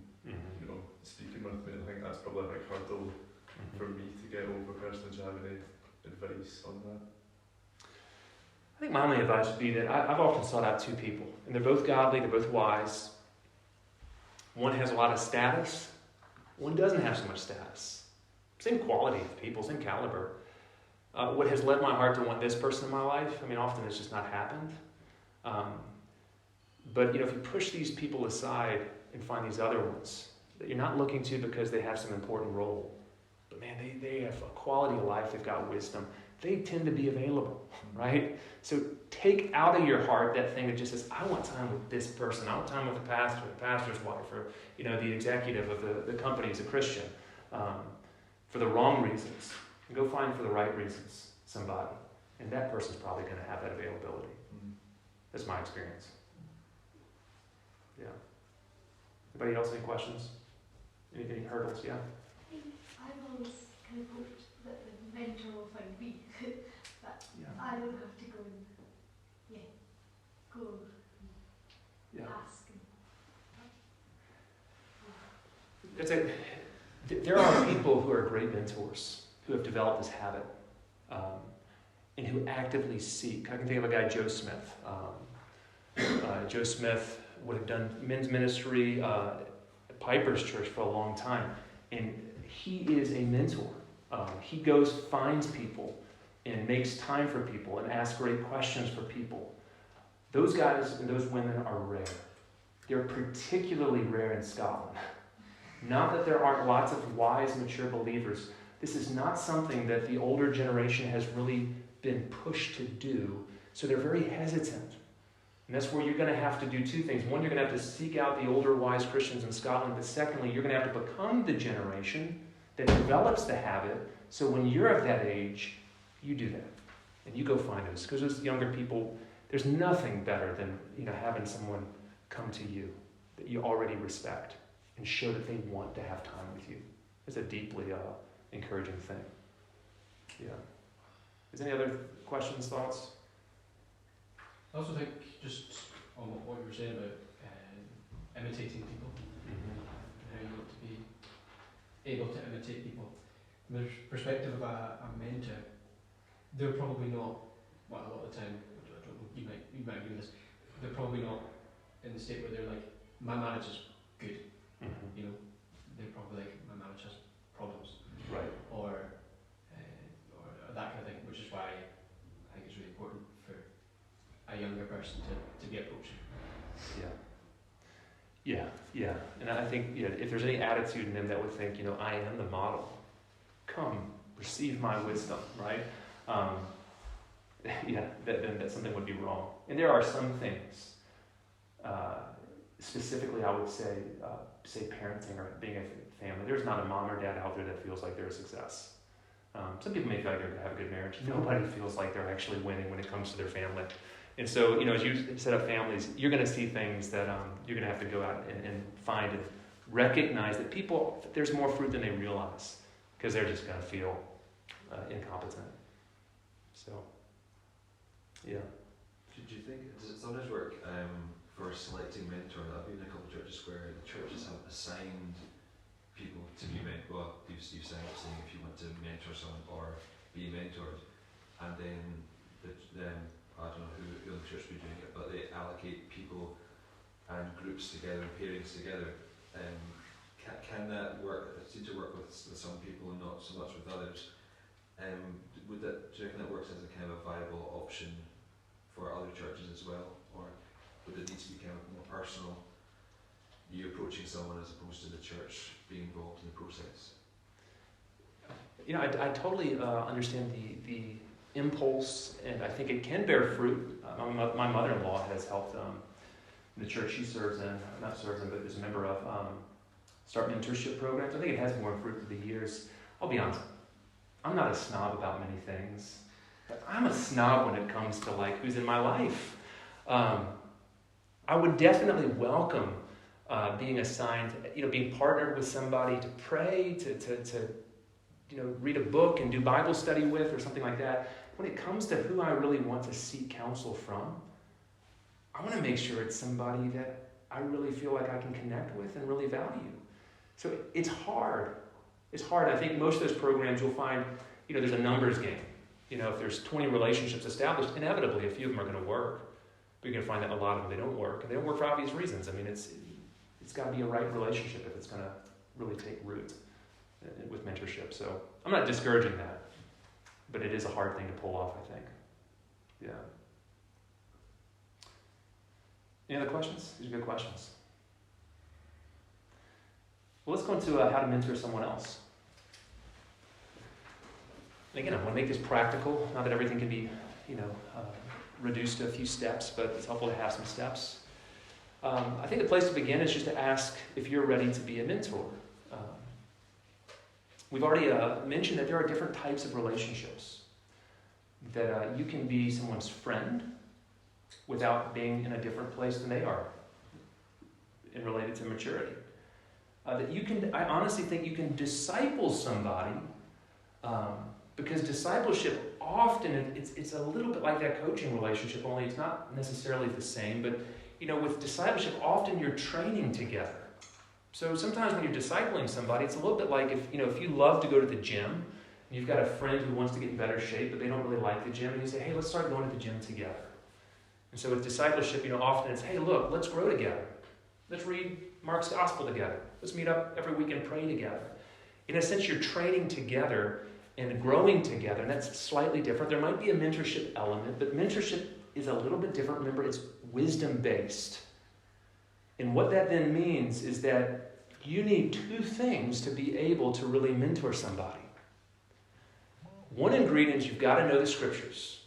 speaking with me. I think that's probably a big hurdle for me to get over personally. Do you have any advice on that? I think my only advice would be that I've often sought out two people, and they're both godly, they're both wise. One has a lot of status, one doesn't have so much status. Same quality of people, same caliber. What has led my heart to want this person in my life, often it's just not happened. But if you push these people aside and find these other ones that you're not looking to because they have some important role, but man, they have a quality of life, they've got wisdom, they tend to be available, right? So take out of your heart that thing that just says, I want time with this person, I want time with the pastor, the pastor's wife, or the executive of the company as a Christian, for the wrong reasons. And go find for the right reasons somebody. And that person's probably going to have that availability. That's my experience. Yeah. Anybody else, any questions? Any hurdles? Yeah? I've always kind of hoped that the mentor will find me, but I don't have to go and ask. That's it. There are people who are great mentors who have developed this habit and who actively seek. I can think of a guy, Joe Smith. Joe Smith would have done men's ministry at Piper's Church for a long time, and he is a mentor. He goes, finds people, and makes time for people, and asks great questions for people. Those guys and those women are rare. They're particularly rare in Scotland. Not that there aren't lots of wise, mature believers. This is not something that the older generation has really been pushed to do, so they're very hesitant. And that's where you're going to have to do two things. One, you're going to have to seek out the older, wise Christians in Scotland, but secondly, you're going to have to become the generation that develops the habit, so when you're of that age, you do that. And you go find those. Because those younger people, there's nothing better than having someone come to you that you already respect and show that they want to have time with you. It's a deeply encouraging thing. Yeah. Is there any other questions, thoughts? I also think, just on what you were saying about imitating people, how you want to be able to imitate people. From the perspective of a mentor, they're probably not, a lot of the time, I don't know, you might agree with this, they're probably not in the state where they're like, my marriage is good. They're probably like, my marriage has problems. Right. Or that kind of thing, which is why I think it's really important for a younger person to be approaching. Yeah. And I think if there's any attitude in them that would think, I am the model, come, receive my wisdom, right? Then something would be wrong. And there are some things specifically, I would say parenting or being a family. There's not a mom or dad out there that feels like they're a success. Some people may feel like they have a good marriage. Nobody feels like they're actually winning when it comes to their family. And so, as you set up families, you're going to see things that you're going to have to go out and find and recognize that there's more fruit than they realize because they're just going to feel incompetent. So, yeah. Do you think, does it sometimes work for selecting mentors? I've been in a couple of churches where the churches have assigned people to be mentored. Well, you've signed up saying if you want to mentor someone or be mentored, and then I don't know who in the church will be doing it, but they allocate people and groups together, pairings together. Can that work? It seems to work with some people and not so much with others. Do you reckon that works as a kind of a viable option for other churches as well, or would it need to be kind of more personal? You approaching someone as opposed to the church being involved in the process. I totally understand the impulse, and I think it can bear fruit. My mother-in-law has helped the church she serves in, but is a member of, start mentorship programs. I think it has borne fruit through the years. I'll be honest, I'm not a snob about many things, but I'm a snob when it comes to who's in my life. I would definitely welcome being assigned, being partnered with somebody to pray, to read a book and do Bible study with or something like that. When it comes to who I really want to seek counsel from, I want to make sure it's somebody that I really feel like I can connect with and really value. So it's hard. It's hard. I think most of those programs you'll find, there's a numbers game. If there's 20 relationships established, inevitably a few of them are going to work. But you're going to find that a lot of them, they don't work. And they don't work for obvious reasons. I mean, it's got to be a right relationship if it's going to really take root with mentorship. So I'm not discouraging that, but it is a hard thing to pull off, I think. Yeah. Any other questions? These are good questions. Well, let's go into how to mentor someone else. And again, I want to make this practical. Not that everything can be, reduced to a few steps, but it's helpful to have some steps. I think the place to begin is just to ask if you're ready to be a mentor. We've already mentioned that there are different types of relationships. That you can be someone's friend without being in a different place than they are in related to maturity. I honestly think you can disciple somebody because discipleship often, it's a little bit like that coaching relationship, only it's not necessarily the same, but with discipleship, often you're training together. So sometimes when you're discipling somebody, it's a little bit like if you love to go to the gym, and you've got a friend who wants to get in better shape, but they don't really like the gym, and you say, hey, let's start going to the gym together. And so with discipleship, often it's, hey, look, let's grow together. Let's read Mark's Gospel together. Let's meet up every week and pray together. In a sense, you're training together and growing together, and that's slightly different. There might be a mentorship element, but mentorship is a little bit different. Remember, it's wisdom-based. And what that then means is that you need two things to be able to really mentor somebody. One ingredient is you've got to know the scriptures.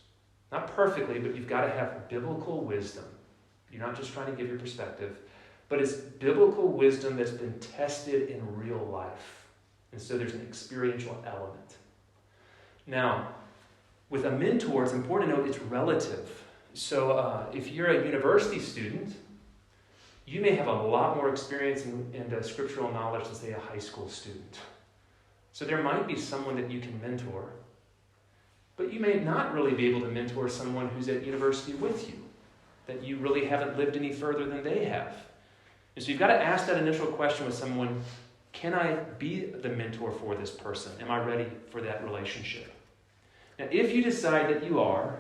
Not perfectly, but you've got to have biblical wisdom. You're not just trying to give your perspective, but it's biblical wisdom that's been tested in real life. And so there's an experiential element. Now, with a mentor, it's important to note it's relative. So if you're a university student, you may have a lot more experience in scriptural knowledge than, say, a high school student. So there might be someone that you can mentor, but you may not really be able to mentor someone who's at university with you, that you really haven't lived any further than they have. And so you've got to ask that initial question with someone, can I be the mentor for this person? Am I ready for that relationship? Now, if you decide that you are,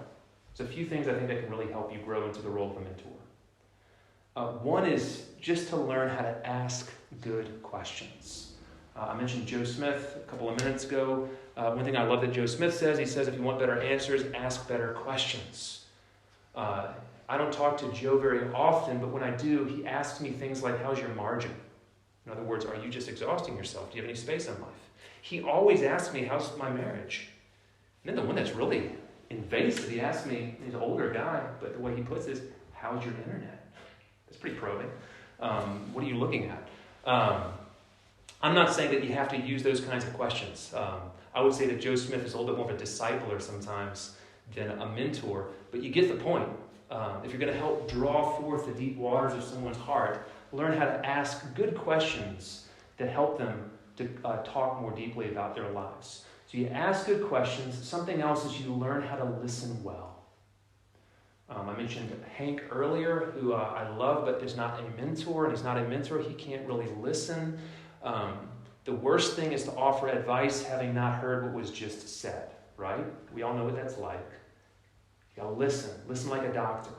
there's a few things I think that can really help you grow into the role of a mentor. One is just to learn how to ask good questions. I mentioned Joe Smith a couple of minutes ago. One thing I love that Joe Smith says, he says, if you want better answers, ask better questions. I don't talk to Joe very often, but when I do, he asks me things like, how's your margin? In other words, are you just exhausting yourself? Do you have any space in life? He always asks me, how's my marriage? And then the one that's really invasive, he asks me, he's an older guy, but the way he puts it is, how's your internet? That's pretty probing. What are you looking at? I'm not saying that you have to use those kinds of questions. I would say that Joe Smith is a little bit more of a discipler sometimes than a mentor, but you get the point. If you're going to help draw forth the deep waters of someone's heart, learn how to ask good questions that help them to talk more deeply about their lives. So you ask good questions. Something else is you learn how to listen well. I mentioned Hank earlier, who I love, but is not a mentor, and he's not a mentor. He can't really listen. The worst thing is to offer advice having not heard what was just said, right? We all know what that's like. You gotta listen. Listen like a doctor.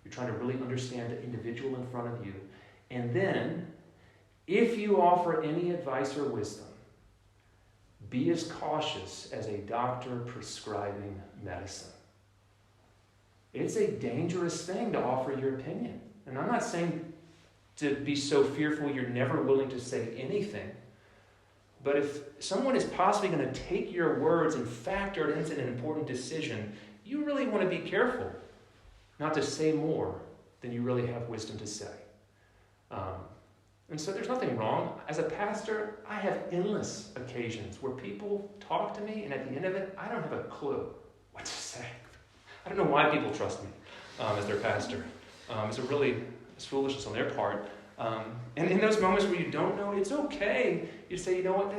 You're trying to really understand the individual in front of you. And then, if you offer any advice or wisdom, be as cautious as a doctor prescribing medicine. It's a dangerous thing to offer your opinion. And I'm not saying to be so fearful you're never willing to say anything. But if someone is possibly going to take your words and factor it into an important decision, you really want to be careful not to say more than you really have wisdom to say. And so there's nothing wrong. As a pastor, I have endless occasions where people talk to me, and at the end of it, I don't have a clue what to say. I don't know why people trust me as their pastor. It's foolishness on their part. And in those moments where you don't know, it's okay. You say, you know what,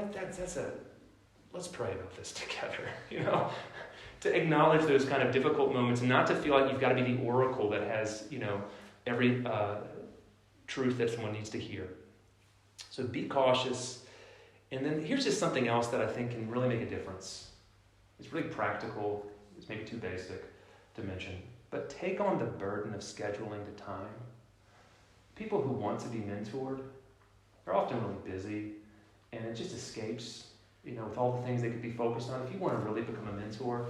let's pray about this together, to acknowledge those kind of difficult moments and not to feel like you've got to be the oracle that has, every truth that someone needs to hear. So be cautious. And then here's just something else that I think can really make a difference. It's really practical. It's maybe too basic to mention. But take on the burden of scheduling the time. People who want to be mentored are often really busy, and it just escapes, with all the things they could be focused on. If you want to really become a mentor,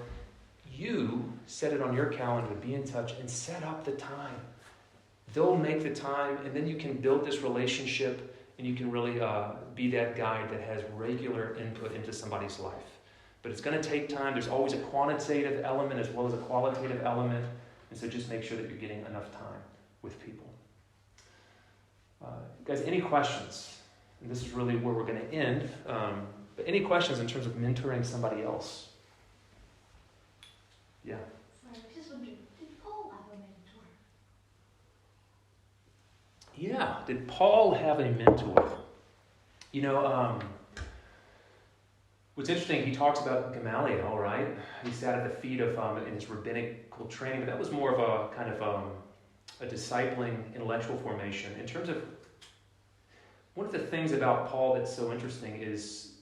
you set it on your calendar to be in touch and set up the time. They'll make the time, and then you can build this relationship, and you can really be that guide that has regular input into somebody's life. But it's going to take time. There's always a quantitative element as well as a qualitative element, and so just make sure that you're getting enough time with people. Guys, any questions? And this is really where we're going to end. But any questions in terms of mentoring somebody else? Yeah. Sorry, I was just wondering, did Paul have a mentor? Yeah, did Paul have a mentor? What's interesting, he talks about Gamaliel, right? He sat at the feet of, in his rabbinical training, but that was more of a kind of a discipling intellectual formation. In terms of, one of the things about Paul that's so interesting is,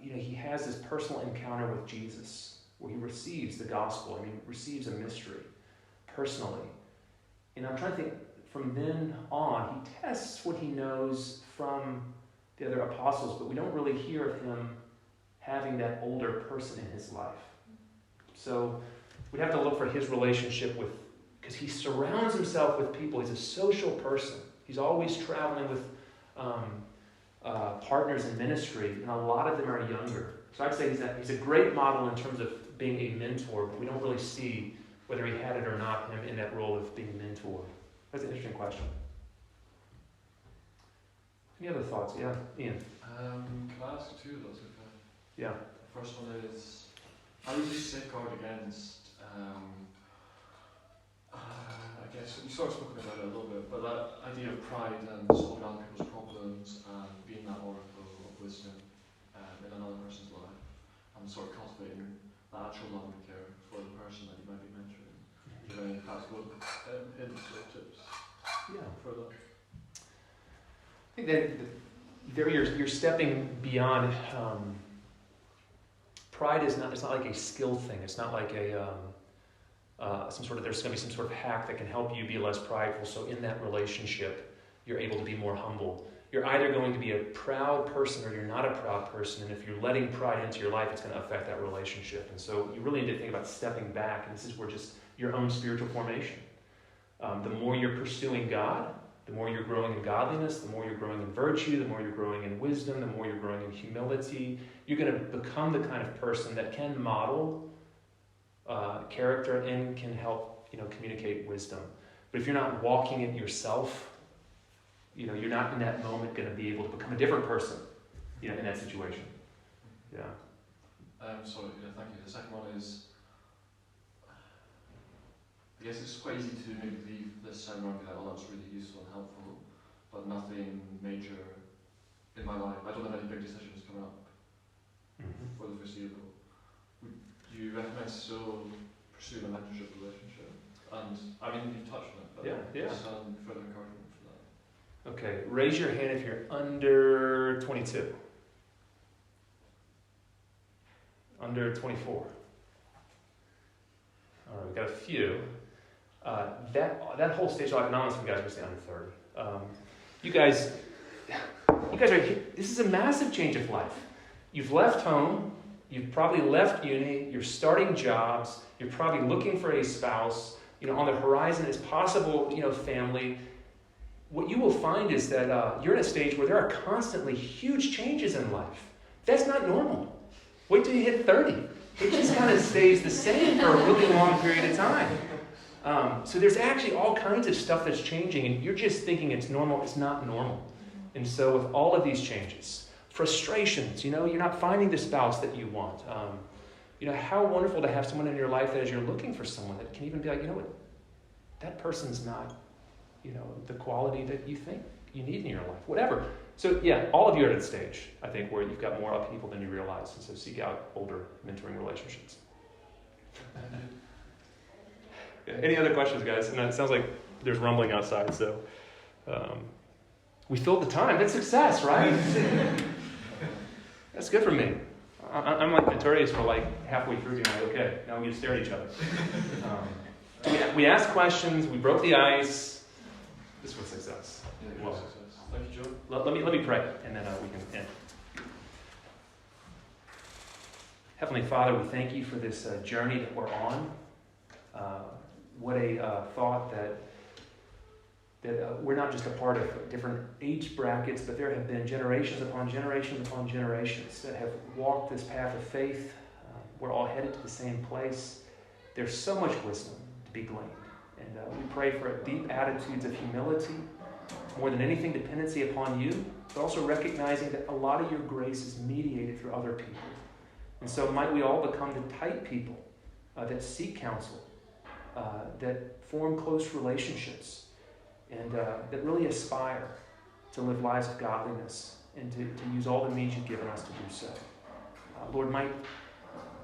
he has this personal encounter with Jesus, where he receives the gospel, receives a mystery personally. And I'm trying to think, from then on, he tests what he knows from the other apostles, but we don't really hear of him having that older person in his life. So we'd have to look for his relationship with, because he surrounds himself with people. He's a social person. He's always traveling with partners in ministry, and a lot of them are younger. So I'd say he's a great model in terms of being a mentor, but we don't really see whether he had it or not, him in that role of being mentored. That's an interesting question. Any other thoughts? Yeah, Ian. Can I ask two of those? Yeah. The first one is, I would just safeguard against, I guess, you sort of spoken about it a little bit, but that idea of pride and solving other people's problems and being that oracle of wisdom in another person's life, and sort of cultivating the actual love and care for the person that you might be mentoring. Do you have any practical hints or tips for that? I think that there you're stepping beyond. Pride is not. It's not like a skill thing. It's not like a there's going to be some sort of hack that can help you be less prideful. So in that relationship, you're able to be more humble. You're either going to be a proud person or you're not a proud person. And if you're letting pride into your life, it's going to affect that relationship. And so you really need to think about stepping back. And this is where just your own spiritual formation. The more you're pursuing God, the more you're growing in godliness, the more you're growing in virtue, the more you're growing in wisdom, the more you're growing in humility. You're going to become the kind of person that can model character and can help communicate wisdom. But if you're not walking it yourself, you're not in that moment going to be able to become a different person, in that situation. Yeah. Sorry, thank you. The second one is, I guess it's quite easy to maybe leave this seminar and be like, that's really useful and helpful, but nothing major in my life. I don't have any big decisions coming up for the foreseeable. Would you recommend still pursuing a mentorship relationship? And I mean, you've touched on it, but just further encouragement for that. Okay, raise your hand if you're under 22. Under 24. All right, we got a few. That whole stage of life, and honestly, you guys are staying under 30. You guys are here. This is a massive change of life. You've left home. You've probably left uni. You're starting jobs. You're probably looking for a spouse. On the horizon is possible, family. What you will find is that you're in a stage where there are constantly huge changes in life. That's not normal. Wait till you hit 30. It just kind of stays the same for a really long period of time. So there's actually all kinds of stuff that's changing, and you're just thinking it's normal. It's not normal. And so with all of these changes, frustrations, you're not finding the spouse that you want. How wonderful to have someone in your life that as you're looking for someone that can even be like, that person's not, the quality that you think you need in your life, whatever. So yeah, all of you are at a stage, I think, where you've got more upheaval than you realize, and so seek out older mentoring relationships. Yeah, any other questions, guys? And it sounds like there's rumbling outside, so we filled the time. That's success, right? That's good for me. I'm like notorious for halfway through being like, okay, now we get to stare at each other. We asked questions, we broke the ice. This was success. Yeah, well, success. Thank you, Joe. Let me pray, and then we can end. Heavenly Father, we thank you for this journey that we're on. What a thought that we're not just a part of different age brackets, but there have been generations upon generations upon generations that have walked this path of faith. We're all headed to the same place. There's so much wisdom to be gleaned. And we pray for deep attitudes of humility, more than anything, dependency upon you, but also recognizing that a lot of your grace is mediated through other people. And so might we all become the type people that seek counsel, that form close relationships, and that really aspire to live lives of godliness and to use all the means you've given us to do so. Lord, might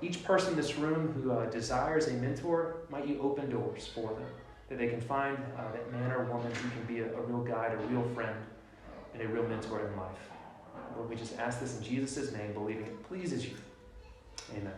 each person in this room who desires a mentor, might you open doors for them, that they can find that man or woman who can be a real guide, a real friend, and a real mentor in life. Lord, we just ask this in Jesus' name, believing it pleases you. Amen.